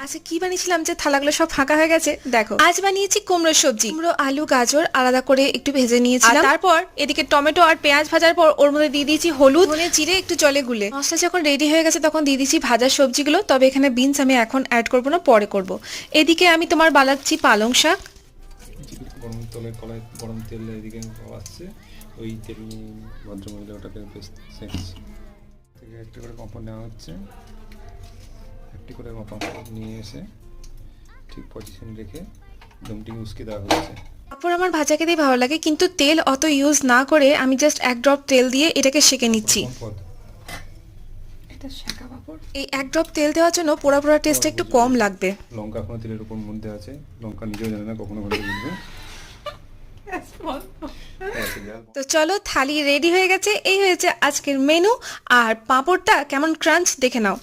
আচ্ছা কি বানিয়েছিলাম যে থালাগুলো সব ফাঁকা হয়ে গেছে। দেখো আজ বানিয়েছি কুমড়োর সবজি। কুমড়ো আলু গাজর আলাদা করে একটু ভেজে নিয়েছিলাম, তারপর এদিকে টমেটো আর পেঁয়াজ ভাজার পর ওর মধ্যে দিয়ে দিয়েছি হলুদ ধনে জিরে একটু জলে গুলে। মশলা যখন রেডি হয়ে গেছে তখন দিয়ে দিয়েছি ভাজা সবজিগুলো, তবে এখানে বিনস আমি এখন অ্যাড করবো না, পরে করব। এদিকে আমি তোমার বানাচ্ছি পালং শাক। গরম তেল এদিকে আসছে, ওই তেল ভদ্রমহিলা ওটাকে বেশ সেঁকছে। থেকে একটি করে পাঁপড় নেওয়া হচ্ছে, একটি করে পাঁপড় নিয়ে এসে ঠিক পজিশন রেখে দমটি উস্কে দেওয়া হচ্ছে। পাঁপড় আমার ভাজা খেতেই ভালো লাগে, কিন্তু তেল অত ইউজ না করে আমি জাস্ট এক ড্রপ তেল দিয়ে এটাকে সেঁকে নিচ্ছি। এই এক ড্রপ তেল দেওয়ার জন্য পোড়া পোড়া টেস্টটা একটু কম লাগবে। লঙ্কা এখনো তেলের উপর মধ্যে আছে, লঙ্কা নিজেও জানে না কখনো ঘরে বুঝবে। তো চলো থালি রেডি হয়ে গেছে, এই হয়েছে আজকের মেনু। আর পাঁপড়টা কেমন ক্রাঞ্চ দেখে নাও।